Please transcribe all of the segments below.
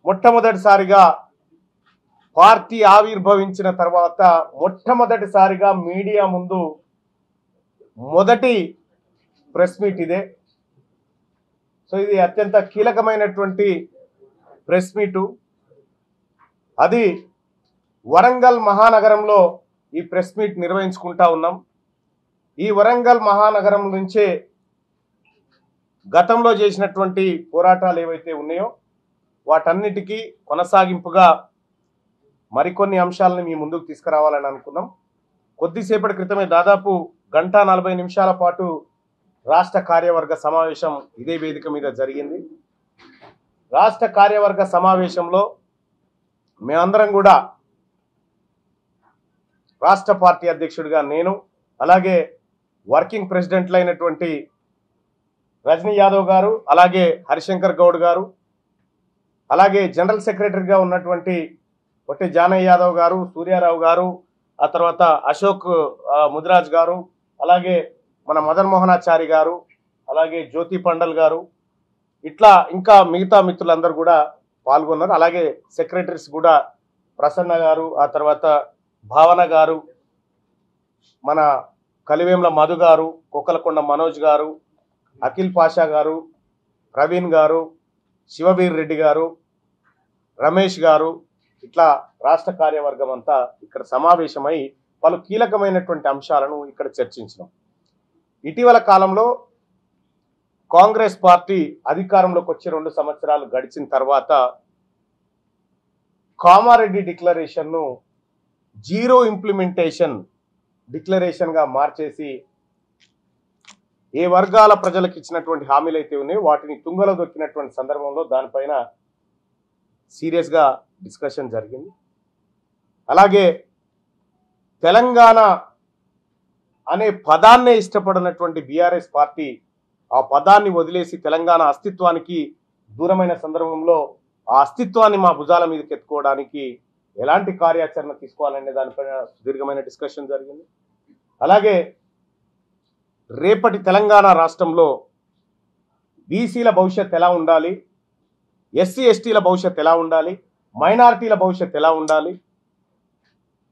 మొట్టమొదటిసారిగా పార్టీ ఆవిర్భవించిన తర్వాత మొట్టమొదటిసారిగా మీడియా ముందు మొదటి ప్రెస్ మీట్ ఇదే. సో ఇది అత్యంత కీలకమైనటువంటి ప్రెస్ మీటు. అది వరంగల్ మహానగరంలో ఈ ప్రెస్ మీట్ నిర్వహించుకుంటా ఉన్నాం. ఈ వరంగల్ మహానగరం నుంచే గతంలో చేసినటువంటి పోరాటాలు ఏవైతే ఉన్నాయో వాటన్నిటికీ కొనసాగింపుగా మరికొన్ని అంశాలను మీ ముందుకు తీసుకురావాలని అనుకున్నాం. కొద్దిసేపటి క్రితమే దాదాపు 1:40 నిమిషాల పాటు రాష్ట్ర కార్యవర్గ సమావేశం ఇదే వేదిక మీద జరిగింది. రాష్ట్ర కార్యవర్గ సమావేశంలో మేమందరం కూడా రాష్ట్ర పార్టీ అధ్యక్షుడిగా నేను, అలాగే వర్కింగ్ ప్రెసిడెంట్లు అయినటువంటి రజనీ యాదవ్ గారు, అలాగే హరిశంకర్ గౌడ్ గారు, అలాగే జనరల్ సెక్రటరీగా ఉన్నటువంటి పొట్టి జానయ్య యాదవ్ గారు, సూర్యారావు గారు, ఆ తర్వాత అశోక్ ముదిరాజ్ గారు, అలాగే మన మదన్ మోహనాచారి గారు, అలాగే జ్యోతి పండల్ గారు, ఇట్లా ఇంకా మిగతా మిత్రులందరూ కూడా పాల్గొన్నారు. అలాగే సెక్రటరీస్ కూడా ప్రసన్న గారు, ఆ తర్వాత భావన గారు, మన కలివేంల మధు గారు, కొక్కలకొండ మనోజ్ గారు, అఖిల్ పాషా గారు, ప్రవీణ్ గారు, శివవీర్ రెడ్డి గారు, రమేష్ గారు, ఇట్లా రాష్ట్ర కార్యవర్గం అంతా ఇక్కడ సమావేశమై పలు కీలకమైనటువంటి అంశాలను ఇక్కడ చర్చించినాం. ఇటీవల కాలంలో కాంగ్రెస్ పార్టీ అధికారంలోకి వచ్చి 2 సంవత్సరాలు గడిచిన తర్వాత కామారెడ్డి డిక్లరేషన్ను జీరో ఇంప్లిమెంటేషన్ డిక్లరేషన్గా మార్చేసి ఏ వర్గాల ప్రజలకు ఇచ్చినటువంటి హామీలు అయితే ఉన్నాయో వాటిని తుంగలో దొక్కినటువంటి సందర్భంలో దానిపైన సీరియస్గా డిస్కషన్ జరిగింది. అలాగే తెలంగాణ అనే పదాన్నే ఇష్టపడినటువంటి బీఆర్ఎస్ పార్టీ ఆ పదాన్ని వదిలేసి తెలంగాణ అస్తిత్వానికి దూరమైన సందర్భంలో ఆ అస్తిత్వాన్ని మా భుజాల మీదకి ఎత్తుకోవడానికి ఎలాంటి కార్యాచరణ తీసుకోవాలనే దానిపైన సుదీర్ఘమైన డిస్కషన్ జరిగింది. అలాగే రేపటి తెలంగాణ రాష్ట్రంలో బీసీల భవిష్యత్ ఎలా ఉండాలి, ఎస్సీ ఎస్టీల భవిష్యత్ ఎలా ఉండాలి, మైనారిటీల భవిష్యత్ ఎలా ఉండాలి,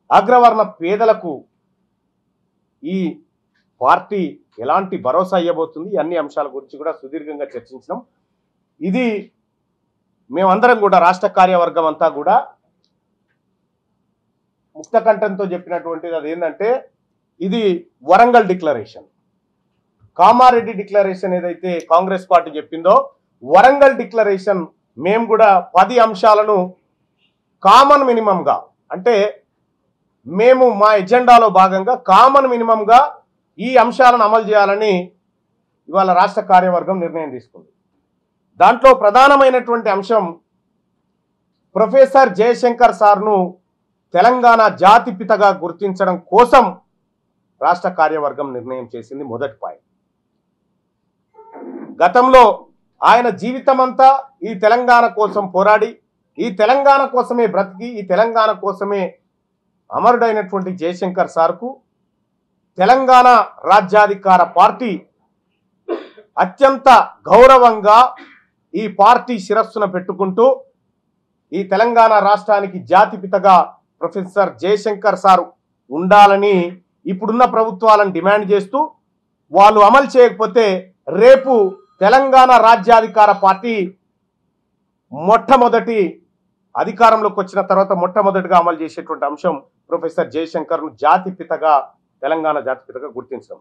అగ్రవర్ణ పేదలకు ఈ పార్టీ ఎలాంటి భరోసా ఇవ్వబోతుంది, అన్ని అంశాల గురించి కూడా సుదీర్ఘంగా చర్చించినాం. ఇది మేమందరం కూడా రాష్ట్ర కార్యవర్గం అంతా కూడా ముక్తకంఠంతో చెప్పినటువంటిది అదేంటంటే ఇది వరంగల్ డిక్లరేషన్. కామారెడ్డి డిక్లరేషన్ ఏదైతే కాంగ్రెస్ పార్టీ చెప్పిందో వరంగల్ డిక్లరేషన్ మేము కూడా 10 అంశాలను కామన్ మినిమంగా, అంటే మేము మా ఎజెండాలో భాగంగా కామన్ మినిమంగా ఈ అంశాలను అమలు చేయాలని ఇవాళ రాష్ట్ర కార్యవర్గం నిర్ణయం తీసుకుంది. దాంట్లో ప్రధానమైనటువంటి అంశం ప్రొఫెసర్ జయశంకర్ సార్ను తెలంగాణ జాతిపితగా గుర్తించడం కోసం రాష్ట్ర కార్యవర్గం నిర్ణయం చేసింది. మొదటి పాయింట్, గతంలో ఆయన జీవితమంతా ఈ తెలంగాణ కోసం పోరాడి ఈ తెలంగాణ కోసమే బ్రతికి ఈ తెలంగాణ కోసమే అమరుడైనటువంటి జయశంకర్ సార్కు తెలంగాణ రాజ్యాధికార పార్టీ అత్యంత గౌరవంగా ఈ పార్టీ శిరస్సున పెట్టుకుంటూ ఈ తెలంగాణ రాష్ట్రానికి జాతిపితగా ప్రొఫెసర్ జయశంకర్ సార్ ఉండాలని ఇప్పుడున్న ప్రభుత్వాలను డిమాండ్ చేస్తూ వాళ్ళు అమలు చేయకపోతే రేపు తెలంగాణ రాజ్యాధికార పార్టీ మొట్టమొదటి అధికారంలోకి వచ్చిన తర్వాత మొట్టమొదటిగా అమలు చేసేటువంటి అంశం ప్రొఫెసర్ జయశంకర్ను జాతిపితగా తెలంగాణ జాతిపితగా గుర్తించడం.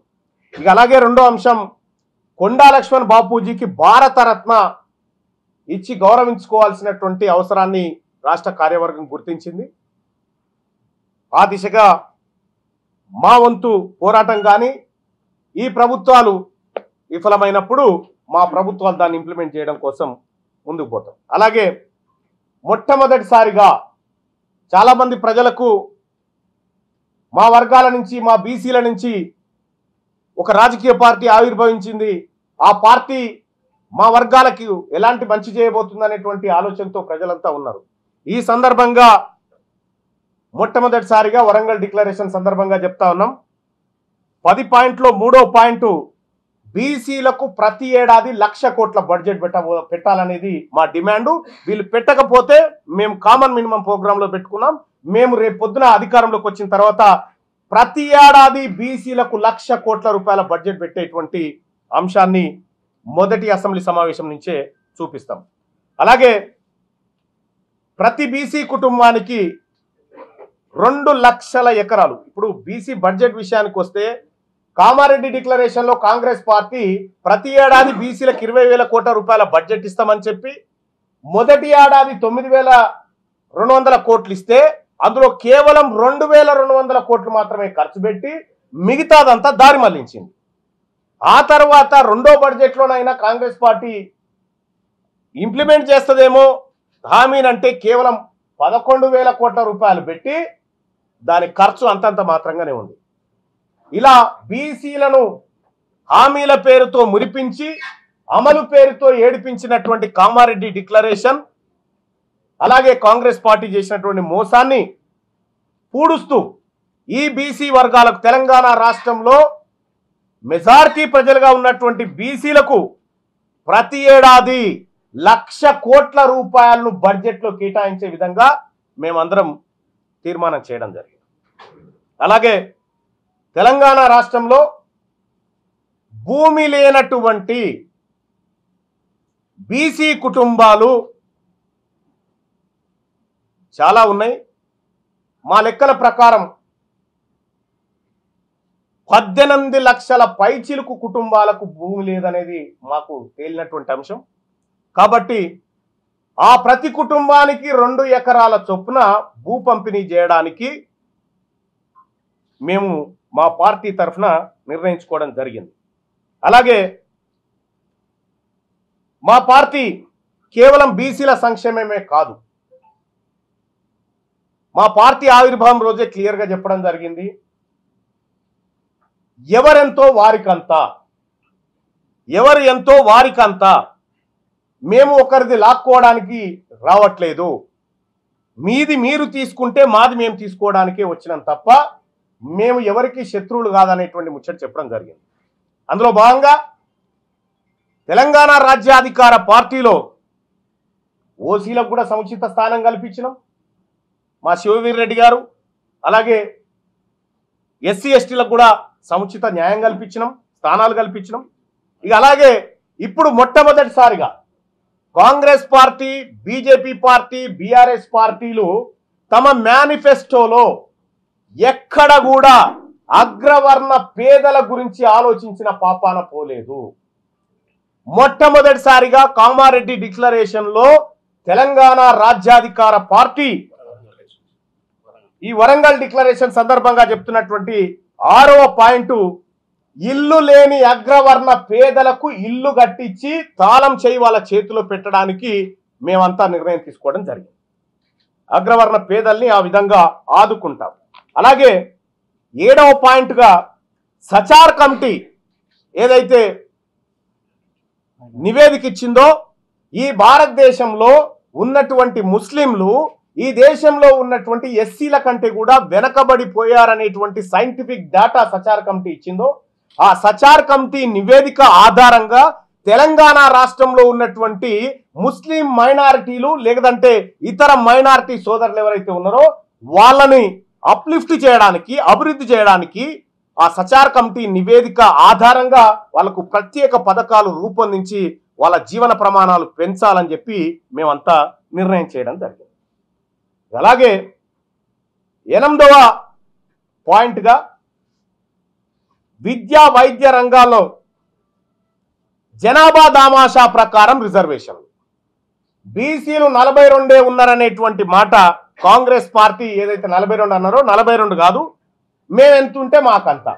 ఇక అలాగే రెండో అంశం కొండా లక్ష్మణ్ బాపూజీకి భారతరత్న ఇచ్చి గౌరవించుకోవాల్సినటువంటి అవసరాన్ని రాష్ట్ర కార్యవర్గం గుర్తించింది. ఆ దిశగా మా వంతు పోరాటం కానీ ఈ ప్రభుత్వాలు విఫలమైనప్పుడు మా ప్రభుత్వాలు దాన్ని ఇంప్లిమెంట్ చేయడం కోసం ముందుకు పోతాం. అలాగే మొట్టమొదటిసారిగా చాలామంది ప్రజలకు మా వర్గాల నుంచి మా బీసీల నుంచి ఒక రాజకీయ పార్టీ ఆవిర్భవించింది, ఆ పార్టీ మా వర్గాలకు ఎలాంటి మంచి చేయబోతుంది అనేటువంటి ఆలోచనతో ప్రజలంతా ఉన్నారు. ఈ సందర్భంగా మొట్టమొదటిసారిగా వరంగల్ డిక్లరేషన్ సందర్భంగా చెప్తా ఉన్నాం. 10 పాయింట్లో 3వ పాయింట్ బీసీలకు ప్రతి ఏడాది 1,00,000 కోట్ల బడ్జెట్ పెట్టాలనేది మా డిమాండ్. వీళ్ళు పెట్టకపోతే మేము కామన్ మినిమం ప్రోగ్రాంలో పెట్టుకున్నాం. మేము రేపు పొద్దున అధికారంలోకి వచ్చిన తర్వాత ప్రతి ఏడాది బీసీలకు 1,00,000 కోట్ల రూపాయల బడ్జెట్ పెట్టేటువంటి అంశాన్ని మొదటి అసెంబ్లీ సమావేశం నుంచే చూపిస్తాం. అలాగే ప్రతి బీసీ కుటుంబానికి 2 లక్షల ఎకరాలు. ఇప్పుడు బీసీ బడ్జెట్ విషయానికి వస్తే కామారెడ్డి డిక్లరేషన్ లో కాంగ్రెస్ పార్టీ ప్రతి ఏడాది బీసీలకు 20,000 కోట్ల రూపాయల బడ్జెట్ ఇస్తామని చెప్పి మొదటి ఏడాది 9,200 కోట్లు ఇస్తే అందులో కేవలం 2,200 కోట్లు మాత్రమే ఖర్చు పెట్టి మిగతాదంతా దారి మళ్లించింది. ఆ తర్వాత రెండో బడ్జెట్లోనైనా కాంగ్రెస్ పార్టీ ఇంప్లిమెంట్ చేస్తుందేమో హామీనంటే కేవలం 11,000 కోట్ల రూపాయలు పెట్టి దాని ఖర్చు అంతంత మాత్రంగానే ఉంది. ఇలా బీసీలను హామీల పేరుతో మురిపించి అమలు పేరుతో ఏడిపించినటువంటి కామారెడ్డి డిక్లరేషన్ అలాగే కాంగ్రెస్ పార్టీ చేసినటువంటి మోసాన్ని పూడుస్తూ ఈ బీసీ వర్గాలకు తెలంగాణ రాష్ట్రంలో మెజారిటీ ప్రజలుగా ఉన్నటువంటి బీసీలకు ప్రతి ఏడాది 1,00,000 కోట్ల రూపాయలను బడ్జెట్లో కేటాయించే విధంగా మేమందరం తీర్మానం చేయడం జరిగింది. అలాగే తెలంగాణ రాష్ట్రంలో భూమి లేనటువంటి బీసీ కుటుంబాలు చాలా ఉన్నాయి. మా లెక్కల ప్రకారం 18 లక్షల పైచిలుకు కుటుంబాలకు భూమి లేదనేది మాకు తేలినటువంటి అంశం. కాబట్టి ఆ ప్రతి కుటుంబానికి 2 ఎకరాల చొప్పున భూ పంపిణీ చేయడానికి మేము మా పార్టీ తరఫున నిర్ణయించుకోవడం జరిగింది. అలాగే మా పార్టీ కేవలం బీసీల సంక్షేమమే కాదు, మా పార్టీ ఆవిర్భావం రోజే క్లియర్గా చెప్పడం జరిగింది, ఎవరెంతో వారికంతా, ఎవరు ఎంతో వారికంతా. మేము ఒకరిది లాక్కోవడానికి రావట్లేదు, మీది మీరు తీసుకుంటే మాది మేము తీసుకోవడానికే వచ్చినాం తప్ప మేము ఎవరికి శత్రువులు కాదనేటువంటి ముచ్చట చెప్పడం జరిగింది. అందులో భాగంగా తెలంగాణ రాజ్యాధికార పార్టీలో ఓసీలకు కూడా సముచిత స్థానం కల్పించినాం. మా శివవీర్ రెడ్డి గారు అలాగే ఎస్సీ ఎస్టీలకు కూడా సముచిత న్యాయం కల్పించినాం, స్థానాలు కల్పించినాం. ఇక అలాగే ఇప్పుడు మొట్టమొదటిసారిగా Congress party, BJP party, BRS పార్టీలు తమ మేనిఫెస్టోలో ఎక్కడ కూడా అగ్రవర్ణ పేదల గురించి ఆలోచించిన పాపాన పోలేదు. మొట్టమొదటిసారిగా కామారెడ్డి డిక్లరేషన్ లో తెలంగాణ రాజ్యాధికార పార్టీ ఈ వరంగల్ డిక్లరేషన్ సందర్భంగా చెప్తున్నటువంటి 6వ పాయింట్, ఇల్లు లేని అగ్రవర్ణ పేదలకు ఇల్లు కట్టించి తాళం చేయి వాళ్ళ చేతిలో పెట్టడానికి మేమంతా నిర్ణయం తీసుకోవడం జరిగింది. అగ్రవర్ణ పేదల్ని ఆ విధంగా ఆదుకుంటాం. అలాగే 7వ పాయింట్గా సచార్ కమిటీ ఏదైతే నివేదిక ఇచ్చిందో ఈ భారతదేశంలో ఉన్నటువంటి ముస్లింలు ఈ దేశంలో ఉన్నటువంటి ఎస్సీల కంటే కూడా వెనకబడిపోయారనేటువంటి సైంటిఫిక్ డేటా సచార్ కమిటీ ఇచ్చిందో ఆ సచార్ కమిటీ నివేదిక ఆధారంగా తెలంగాణ రాష్ట్రంలో ఉన్నటువంటి ముస్లిం మైనారిటీలు లేదంటే ఇతర మైనారిటీ సోదరులు ఎవరైతే ఉన్నారో వాళ్ళని అప్లిఫ్ట్ చేయడానికి, అభివృద్ధి చేయడానికి ఆ సచార్ కమిటీ నివేదిక ఆధారంగా వాళ్ళకు ప్రత్యేక పథకాలు రూపొందించి వాళ్ళ జీవన ప్రమాణాలు పెంచాలని చెప్పి మేమంతా నిర్ణయం చేయడం జరిగింది. అలాగే 8వ పాయింట్గా విద్యా వైద్య రంగాల్లో జనాభా దామాషా ప్రకారం రిజర్వేషన్లు. బీసీలు 42 ఉన్నారనేటువంటి మాట కాంగ్రెస్ పార్టీ ఏదైతే 42 అన్నారో 42 కాదు, మేము ఎంతుంటే మాకంతా,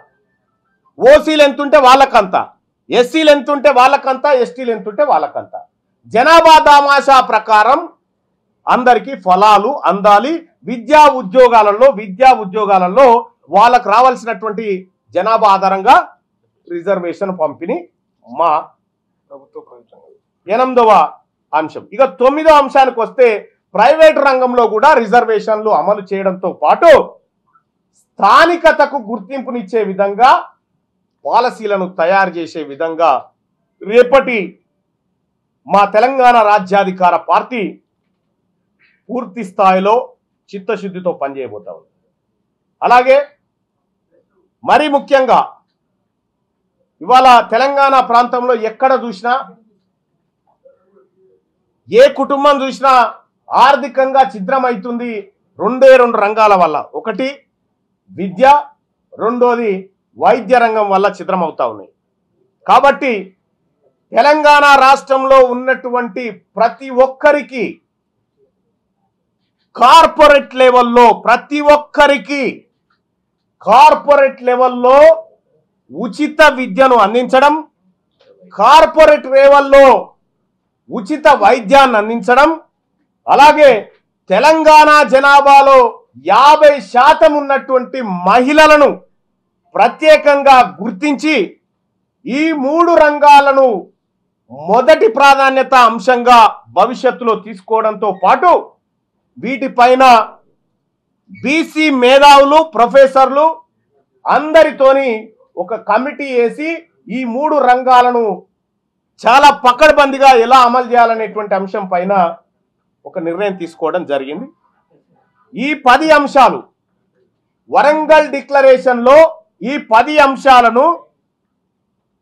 ఓసీలు ఎంతుంటే వాళ్ళకంతా, ఎస్సీలు ఎంతుంటే వాళ్ళకంతా, ఎస్టీలు ఎంతుంటే వాళ్ళకంతా. జనాభా దామాషా ప్రకారం అందరికీ ఫలాలు అందాలి. విద్యా ఉద్యోగాలలో వాళ్ళకు రావాల్సినటువంటి జనాభా ఆధారంగా రిజర్వేషన్ పంపిణీ మా ప్రభుత్వ 8వ అంశం. ఇక 9వ అంశానికి వస్తే ప్రైవేట్ రంగంలో కూడా రిజర్వేషన్లు అమలు చేయడంతో పాటు స్థానికతకు గుర్తింపునిచ్చే విధంగా పాలసీలను తయారు చేసే విధంగా రేపటి మా తెలంగాణ రాజ్యాధికార పార్టీ పూర్తి స్థాయిలో చిత్తశుద్ధితో పనిచేయబోతా ఉంది. అలాగే మరి ముఖ్యంగా ఇవాళ తెలంగాణ ప్రాంతంలో ఎక్కడ చూసినా ఏ కుటుంబం చూసినా ఆర్థికంగా ఛిద్రమవుతుంది రెండే రెండు రంగాల వల్ల. ఒకటి విద్య, రెండోది వైద్య రంగం వల్ల ఛిద్రమవుతా ఉన్నాయి. కాబట్టి తెలంగాణ రాష్ట్రంలో ఉన్నటువంటి ప్రతి ఒక్కరికి కార్పొరేట్ లెవెల్లో ఉచిత విద్యను అందించడం, కార్పొరేట్ లెవెల్లో ఉచిత వైద్యాన్ని అందించడం, అలాగే తెలంగాణ జనాభాలో 50% ఉన్నటువంటి మహిళలను ప్రత్యేకంగా గుర్తించి ఈ 3 రంగాలను మొదటి ప్రాధాన్యత అంశంగా భవిష్యత్తులో తీసుకోవడంతో పాటు వీటిపైన బీసీ మేధావులు, ప్రొఫెసర్లు అందరితోని ఒక కమిటీ వేసి ఈ 3 రంగాలను చాలా పకడ్బందీగా ఎలా అమలు చేయాలనేటువంటి అంశం పైన ఒక నిర్ణయం తీసుకోవడం జరిగింది. ఈ 10 అంశాలు వరంగల్ డిక్లరేషన్లో ఈ 10 అంశాలను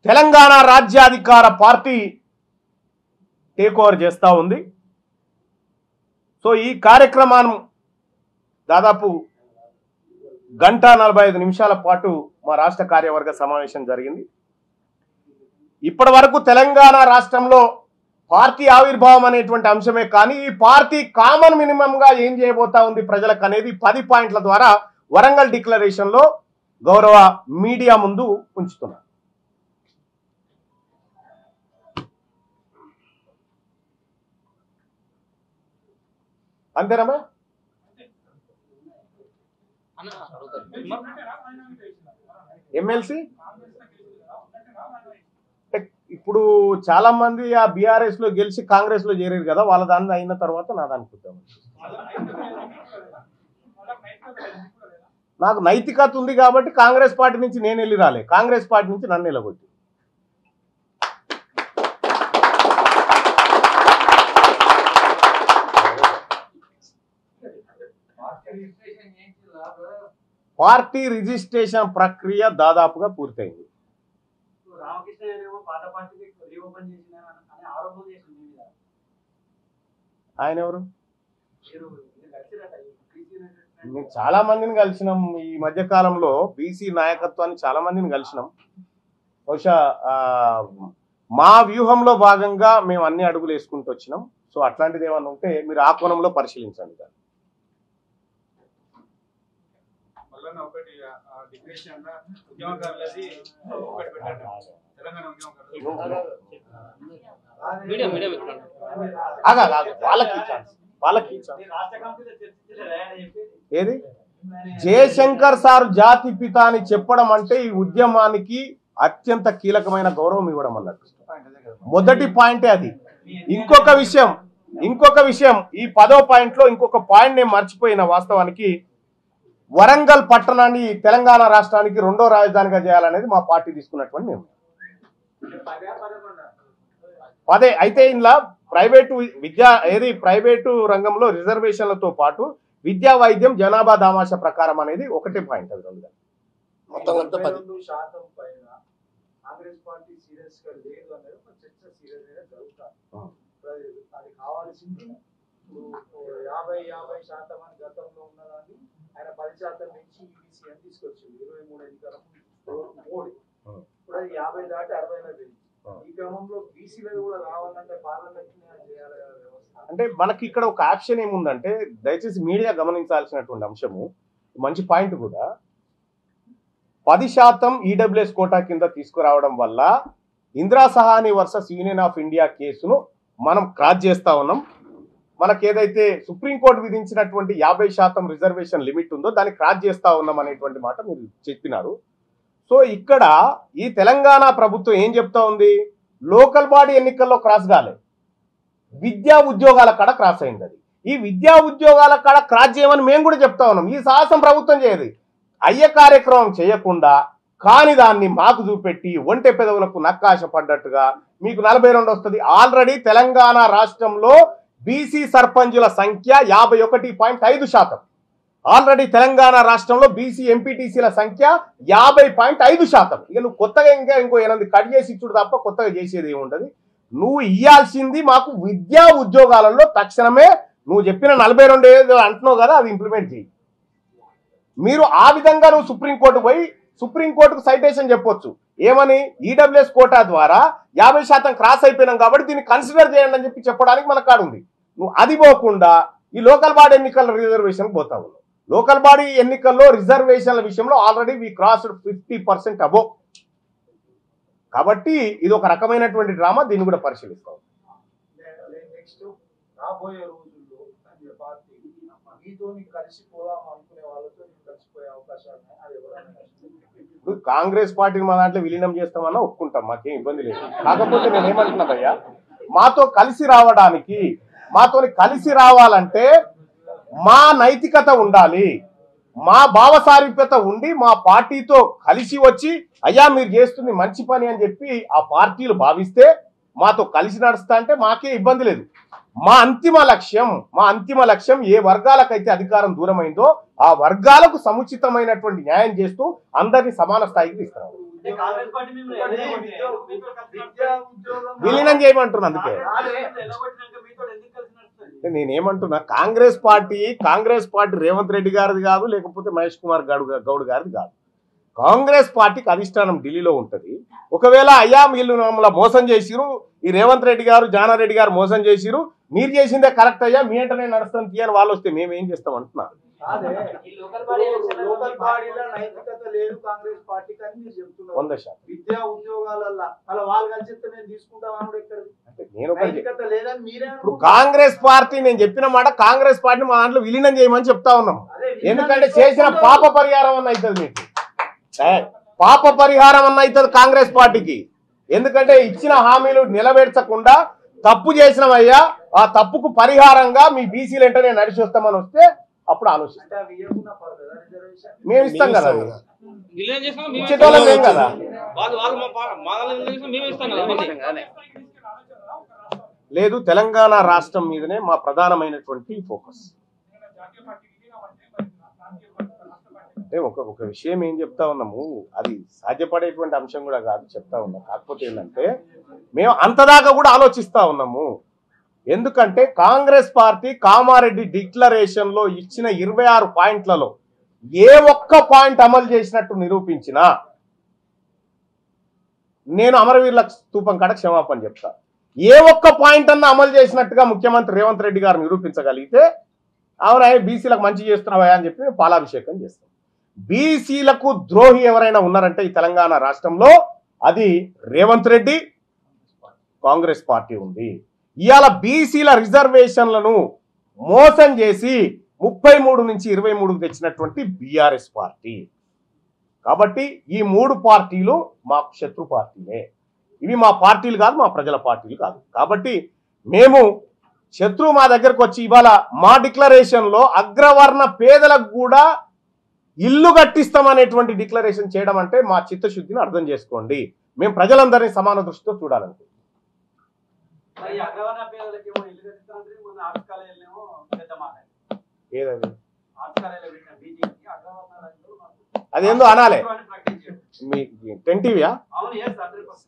తెలంగాణ రాజ్యాధికార పార్టీ టేక్ ఓవర్ చేస్తూ ఉంది. సో ఈ కార్యక్రమాన్ని దాదాపు 1:45 పాటు మా రాష్ట్ర కార్యవర్గ సమావేశం జరిగింది. ఇప్పటి వరకు తెలంగాణ రాష్ట్రంలో పార్టీ ఆవిర్భావం అనేటువంటి అంశమే కానీ ఈ పార్టీ కామన్ మినిమంగా ఏం చేయబోతా ఉంది ప్రజలకు అనేది 10 పాయింట్ల ద్వారా వరంగల్ డిక్లరేషన్లో గౌరవ మీడియా ముందు ఉంచుతున్నారు. అంతేనమ్మా? ఎమ్మెల్సీ ఇప్పుడు చాలా మంది ఆ బీఆర్ఎస్ లో గెలిచి కాంగ్రెస్ లో చేరారు కదా, వాళ్ళ దాన్ని అయిన తర్వాత నా దానికి నాకు నైతికత ఉంది కాబట్టి కాంగ్రెస్ పార్టీ నుంచి నేను వెళ్ళి రాలే, కాంగ్రెస్ పార్టీ నుంచి నన్ను నిలబొట్టి. పార్టీ రిజిస్ట్రేషన్ ప్రక్రియ దాదాపుగా పూర్తయింది. ఆయన ఎవరు? మేము చాలా మందిని కలిసినాం ఈ మధ్య కాలంలో, బీసీ నాయకత్వాన్ని చాలా మందిని కలిసినాం. బహుశా మా వ్యూహంలో భాగంగా మేము అన్ని అడుగులు వేసుకుంటూ వచ్చినాం. సో అట్లాంటిది ఏమన్నా ఉంటే మీరు ఆ కోణంలో పరిశీలించండి. ఏది జయశంకర్ సార్ జాతి పిత అని చెప్పడం అంటే ఈ ఉద్యమానికి అత్యంత కీలకమైన గౌరవం ఇవ్వడం అన్నట్టు. మొదటి పాయింటే అది. ఇంకొక విషయం ఈ 10వ పాయింట్లో ఇంకొక పాయింట్ నేను మర్చిపోయిన. వాస్తవానికి వరంగల్ పట్టణాన్ని తెలంగాణ రాష్ట్రానికి 2వ రాజధానిగా చేయాలనేది మా పార్టీ తీసుకున్నటువంటి నిర్ణయం. అదే అయితే ఇందులో ప్రైవేటు రంగంలో రిజర్వేషన్లతో పాటు విద్యా, వైద్యం, జనాభా దామాష ప్రకారం అనేది ఒకటే పాయింట్. అది 2 ఆయన 10% నుంచి ఈబీసీ అని తీసుకొచ్చింది. 23 ఎన్నికల మోడీ ఇప్పుడు 50 దాటి 60 ఈ క్రమంలో బీసీలు కూడా రావాలంటే పార్లమెంట్ చేయాలి వ్యవస్థ. అంటే మనకి ఇక్కడ ఒక ఆప్షన్ ఏముందంటే, దయచేసి మీడియా గమనించాల్సినటువంటి అంశము, మంచి పాయింట్ కూడా, 10% ఈడబ్ల్యూఎస్ కోటా కింద తీసుకురావడం వల్ల Indira Sawhney versus union of India కేసును మనం క్రాస్ చేస్తా ఉన్నాం. మనకు ఏదైతే సుప్రీంకోర్టు విధించినటువంటి 50% రిజర్వేషన్ లిమిట్ ఉందో దాన్ని క్రాస్ చేస్తా ఉన్నాం అనేటువంటి మాట మీరు చెప్పినారు. సో ఇక్కడ ఈ తెలంగాణ ప్రభుత్వం ఏం చెప్తా ఉంది, లోకల్ బాడీ ఎన్నికల్లో క్రాస్ కాలేదు, విద్యా ఉద్యోగాల కాడ క్రాస్ అయింది. అది ఈ విద్యా ఉద్యోగాల కాడ క్రాస్ చేయమని మేము కూడా చెప్తా ఉన్నాం. ఈ సాహసం ప్రభుత్వం చేయదు. అయ్యే కార్యక్రమం చేయకుండా కాని దాన్ని మాకు చూపెట్టి ఒంటె పెదవులకు నక్కాశ పడ్డట్టుగా మీకు 42 వస్తుంది. ఆల్రెడీ తెలంగాణ రాష్ట్రంలో బీసీ సర్పంచుల సంఖ్య 51.5%. ఆల్రెడీ తెలంగాణ రాష్ట్రంలో బీసీ ఎంపీటీసీల సంఖ్య 50.5%. ఇక నువ్వు కొత్తగా ఇంకో 8 కట్ చేసి ఇచ్చుడు తప్ప కొత్తగా చేసేది ఏముంటది. నువ్వు ఇయ్యాల్సింది మాకు విద్యా ఉద్యోగాలలో తక్షణమే నువ్వు చెప్పిన 42 ఏదో అంటున్నావు కదా, అది ఇంప్లిమెంట్ చేయి. మీరు ఆ విధంగా నువ్వు సుప్రీంకోర్టుకు సైటేషన్ చెప్పొచ్చు. ఏమని? ఈడబ్ల్యూఎస్ కోటా ద్వారా 50% క్రాస్ అయిపోయినాం కాబట్టి దీన్ని కన్సిడర్ చేయండి అని చెప్పడానికి మన కాడ ఉంది. నువ్వు అది పోకుండా ఈ లోకల్ బాడీ ఎన్నికల రిజర్వేషన్ పోతా ఉన్నావు. లోకల్ బాడీ ఎన్నికల్లో రిజర్వేషన్ల విషయంలో ఆల్రెడీ వి క్రాస్డ్ 50% అబో. కాబట్టి ఇది ఒక రకమైనటువంటి డ్రామా, దీన్ని కూడా పరిశీలిస్తాం. నెక్స్ట్ రాబోయే రోజుల్లో పార్టీ మీతోని కలిసిపోదాం అనుకునే వాళ్ళతో కలిసిపోయే అవకాశాలు అది ఎవరైనా ఇప్పుడు కాంగ్రెస్ పార్టీని మా దాంట్లో విలీనం చేస్తామన్నా ఒప్పుకుంటాం, మాకేం ఇబ్బంది లేదు. కాకపోతే నేనేమంటున్నా భయ్యా, మాతో కలిసి రావాలంటే మా నైతికత ఉండాలి, మా భావసారూప్యత ఉండి మా పార్టీతో కలిసి వచ్చి అయ్యా మీరు చేస్తుంది మంచి పని అని చెప్పి ఆ పార్టీలు భావిస్తే మాతో కలిసి నడుస్తా అంటే మాకే ఇబ్బంది లేదు. మా అంతిమ లక్ష్యం ఏ వర్గాలకైతే అధికారం దూరమైందో ఆ వర్గాలకు సముచితమైనటువంటి న్యాయం చేస్తూ అందరినీ సమాన స్థాయికి తీసుకురావాలి. విలీనం చేయమంటున్నా. అందుకే నేనేమంటున్నా, కాంగ్రెస్ పార్టీ రేవంత్ రెడ్డి గారిది కాదు, లేకపోతే మహేష్ కుమార్ గౌడ్ గారిది కాదు. కాంగ్రెస్ పార్టీకి అధిష్టానం ఢిల్లీలో ఉంటది. ఒకవేళ అయ్యా వీళ్ళు మమ్మల్ని మోసం చేసిరు, ఈ రేవంత్ రెడ్డి గారు జానారెడ్డి గారు మోసం చేసిరు, మీరు చేసిందే కరెక్ట్ అయ్యా మీ వెంటనే నడుస్తాను తీయని వాళ్ళు వస్తే మేమేం చేస్తాం అంటున్నా. లోకల్ బాడీలో నైతికత లేదు కాంగ్రెస్ పార్టీకి అని మీరు చెప్తున్నారు. 100%. విద్యా ఉద్యోగాలలో అలా వాళ్ళు కలిసి మేము తీసుకుంటాం అనుడు ఎక్కడ నైతికత లేదని మీరే. ఇప్పుడు కాంగ్రెస్ పార్టీ, నేను చెప్పిన మాట, కాంగ్రెస్ పార్టీ మా దాంట్లో విలీనం చేయమని చెప్తా ఉన్నాం. ఎందుకంటే చేసిన పాప పరిహారం అన్న అవుతుంది, మీకు పాప పరిహారం అన్న అవుతుంది కాంగ్రెస్ పార్టీకి. ఎందుకంటే ఇచ్చిన హామీలు నిలబెట్టకుండా తప్పు చేసినవయ్యా, ఆ తప్పుకు పరిహారంగా మీ బీసీలు వెంటనే నడిచి వస్తామని వస్తే అప్పుడు ఆలోచిస్తాం. మేము ఇస్తాం కదా, ఇచ్చేటోళ్ళం ఏం కదా. లేదు, తెలంగాణ రాష్ట్రం మీదనే మా ప్రధానమైనటువంటి ఫోకస్. అంటే ఒక విషయం ఏం చెప్తా ఉన్నాము, అది సాధ్యపడేటువంటి అంశం కూడా కాదు చెప్తా ఉన్నాం. కాకపోతే ఏంటంటే మేము అంతదాకా కూడా ఆలోచిస్తా ఉన్నాము. ఎందుకంటే కాంగ్రెస్ పార్టీ కామారెడ్డి డిక్లరేషన్ లో ఇచ్చిన 26 పాయింట్లలో ఏ ఒక్క పాయింట్ అమలు చేసినట్టు నిరూపించినా నేను అమరవీరుల స్తూపం కాడ క్షమాపణ చెప్తా. ఏ ఒక్క పాయింట్ అన్నా అమలు చేసినట్టుగా ముఖ్యమంత్రి రేవంత్ రెడ్డి గారు నిరూపించగలిగితే అవునా బీసీలకు మంచి చేస్తున్నావా అని చెప్పి పాలాభిషేకం చేస్తాం. బీసీలకు ద్రోహి ఎవరైనా ఉన్నారంటే ఈ తెలంగాణ రాష్ట్రంలో అది రేవంత్ రెడ్డి, కాంగ్రెస్ పార్టీ ఉంది. ఇవాళ బీసీల రిజర్వేషన్లను మోసం చేసి 33 నుంచి 23కు తెచ్చినటువంటి బీఆర్ఎస్ పార్టీ. కాబట్టి ఈ 3 పార్టీలు మాకు శత్రు పార్టీలే. ఇవి మా పార్టీలు కాదు, మా ప్రజల పార్టీలు కాదు. కాబట్టి మేము శత్రువు మా దగ్గరకు వచ్చి ఇవాళ మా డిక్లరేషన్లో అగ్రవర్ణ పేదలకు కూడా ఇల్లు కట్టిస్తామనేటువంటి డిక్లరేషన్ చేయడం అంటే మా చిత్తశుద్ధిని అర్థం చేసుకోండి. మేము ప్రజలందరినీ సమాన దృష్టితో చూడాలంటే ఏదది అదేందో అనాలే. మీ 10 టీవీయా?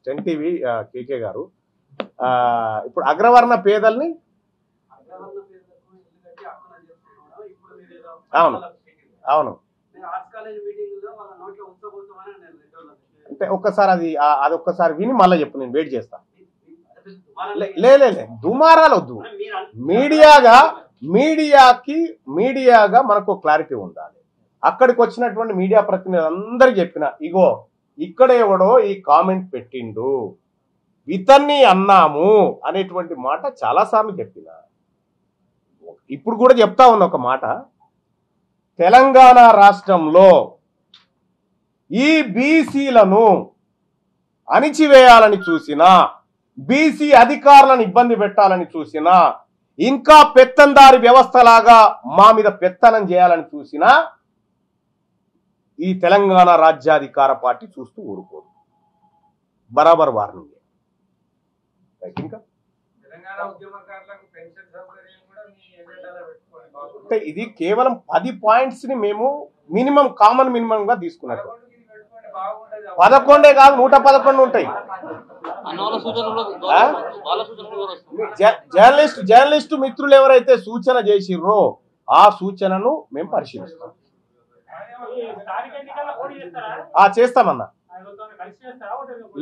10 టీవీ కేకే గారు ఇప్పుడు అగ్రవర్ణ పేదల్ని అవును అవును అంటే ఒక్కసారి అది ఒక్కసారి విని మళ్ళీ చెప్పు, నేను వెయిట్ చేస్తా. లే దుమారాలు వద్దు. మీడియాగా మనకు క్లారిటీ ఉండాలి. అక్కడికి వచ్చినటువంటి మీడియా ప్రతినిధులందరూ చెప్పిన ఇగో ఇక్కడ ఎవడో ఈ కామెంట్ పెట్టిండు, ఇతన్ని అన్నాము అనేటువంటి మాట చాలాసార్లు చెప్పిన. ఇప్పుడు కూడా చెప్తా ఉన్న ఒక మాట, తెలంగాణ రాష్ట్రంలో ఈ బీసీలను అణిచివేయాలని చూసినా, బీసీ అధికారులను ఇబ్బంది పెట్టాలని చూసినా, ఇంకా పెత్తందారి వ్యవస్థలాగా మా మీద పెత్తనం చేయాలని చూసినా ఈ తెలంగాణ రాజ్యాధికార పార్టీ చూస్తూ ఊరుకోదు. బరాబర్ వార్నింగ్. ఇంకా అంటే ఇది కేవలం 10 పాయింట్స్ ని మేము మినిమం కామన్ మినిమం గా తీసుకున్నట్టు. 11 కాదు 111 ఉంటాయి. జర్నలిస్టు మిత్రులు ఎవరైతే సూచన చేసిర్రో ఆ సూచనను మేము పరిశీలిస్తాం. చేస్తామన్నా.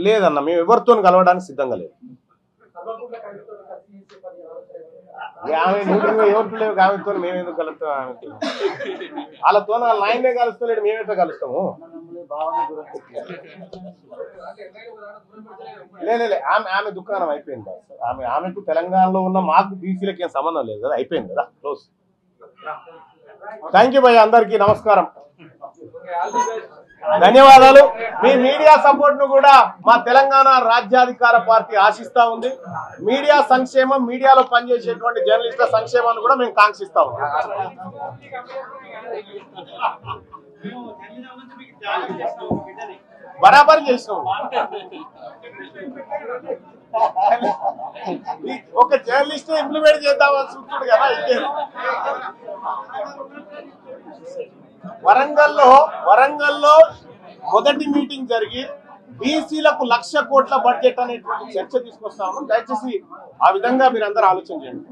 లేదన్నా, మేము ఎవరితో కలవడానికి సిద్ధంగా లేదు. ఎవరితో లేవు ఆమెతో మేమేందుకు కలుస్తాం? ఆమెతో వాళ్ళతో లైన్నే కలుస్తలేడు, మేమేటో కలుస్తాము. లే ఆమె దుకాణం అయిపోయింది. ఆమెకు తెలంగాణలో ఉన్న మాకు బీసీలకి ఏం సంబంధం లేదు కదా, అయిపోయింది కదా, క్లోజ్. థ్యాంక్ యూ భయ్య, అందరికీ నమస్కారం, ధన్యవాదాలు. మీ మీడియా సపోర్ట్ ను కూడా మా తెలంగాణ రాజ్యాధికార పార్టీ ఆశిస్తా ఉంది. మీడియా సంక్షేమం, మీడియాలో పనిచేసేటువంటి జర్నలిస్టుల సంక్షేమాన్ని కూడా మేము కాంక్షిస్తా ఉన్నాం. బరాబర్ చేసినాం. ఒక జర్నలిస్ట్ ఇంప్లిమెంట్ చేద్దామని చూస్తున్నాడు కదా. వరంగల్లో మొదటి మీటింగ్ జరిగి బీసీలకు 1,00,000 కోట్ల బడ్జెట్ అనేటువంటి చర్చ తీసుకొస్తాము. దయచేసి ఆ విధంగా మీరందరూ ఆలోచన చేయండి.